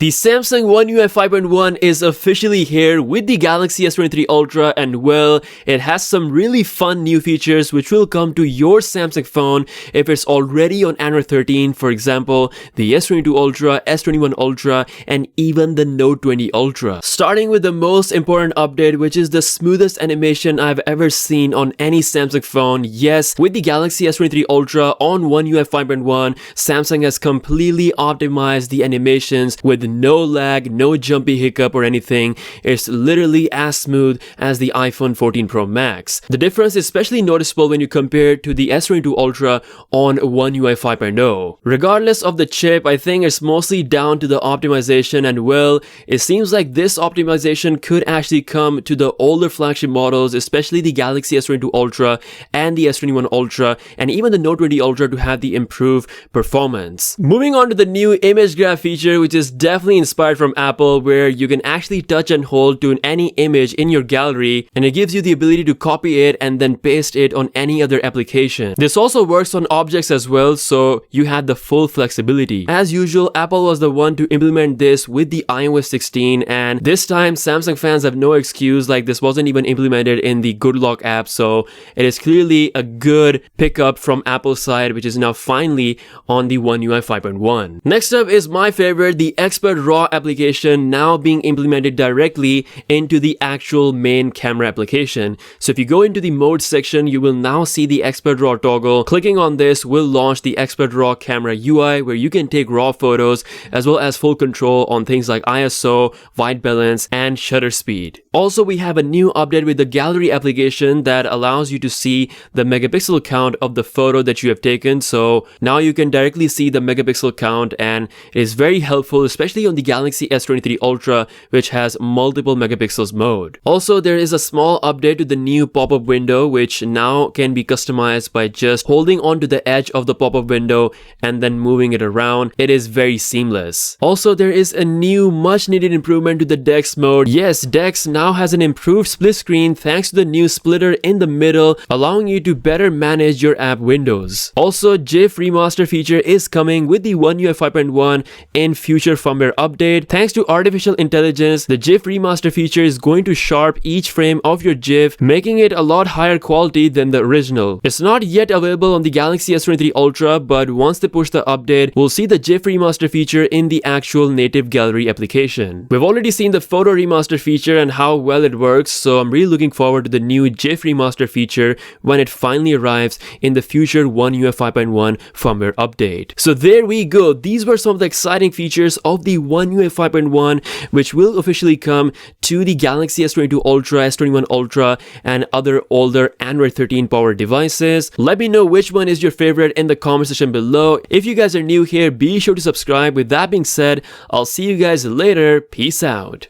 The Samsung One UI 5.1 is officially here with the Galaxy S23 Ultra, and well, it has some really fun new features which will come to your Samsung phone if it's already on Android 13, for example, the S22 Ultra, S21 Ultra, and even the Note 20 Ultra. Starting with the most important update, which is the smoothest animation I've ever seen on any Samsung phone. Yes, with the Galaxy S23 Ultra on One UI 5.1, Samsung has completely optimized the animations with no lag, no jumpy hiccup or anything. It's literally as smooth as the iPhone 14 Pro Max. The difference is especially noticeable when you compare it to the S22 Ultra on One UI 5.0. Regardless of the chip, I think it's mostly down to the optimization, and well, it seems like this optimization could actually come to the older flagship models, especially the Galaxy S22 Ultra and the S21 Ultra and even the Note 20 Ultra to have the improved performance. Moving on to the new image grab feature, which is definitely inspired from Apple, where you can actually touch and hold to any image in your gallery, and it gives you the ability to copy it and then paste it on any other application. This also works on objects as well, so you have the full flexibility. As usual, Apple was the one to implement this with the iOS 16, and this time Samsung fans have no excuse, like this wasn't even implemented in the Good Lock app, so it is clearly a good pickup from Apple's side, which is now finally on the One UI 5.1. Next up is my favorite, the Expert RAW application now being implemented directly into the actual main camera application. So if you go into the mode section, you will now see the Expert RAW toggle. Clicking on this will launch the Expert RAW camera UI, where you can take raw photos as well as full control on things like ISO, white balance, and shutter speed. Also, we have a new update with the gallery application that allows you to see the megapixel count of the photo that you have taken. So now you can directly see the megapixel count, and it is very helpful, especially on the Galaxy S23 Ultra, which has multiple megapixels mode. Also, there is a small update to the new pop-up window, which now can be customized by just holding onto the edge of the pop-up window and then moving it around. It is very seamless. Also, there is a new much needed improvement to the Dex mode. Yes, Dex now has an improved split screen thanks to the new splitter in the middle, allowing you to better manage your app windows. Also, GIF remaster feature is coming with the One UI 5.1 in future firmware update. Thanks to artificial intelligence, the GIF remaster feature is going to sharp each frame of your GIF, making it a lot higher quality than the original. It's not yet available on the Galaxy S23 Ultra, but once they push the update, we'll see the GIF remaster feature in the actual native gallery application. We've already seen the photo remaster feature and how well it works, so I'm really looking forward to the new GIF remaster feature when it finally arrives in the future One UI 5.1 firmware update. So there we go. These were some of the exciting features of the One UI 5.1, which will officially come to the Galaxy S22 Ultra, S21 Ultra, and other older Android 13 powered devices. Let me know which one is your favorite in the comment section below. If you guys are new here, be sure to subscribe. With that being said, I'll see you guys later. Peace out.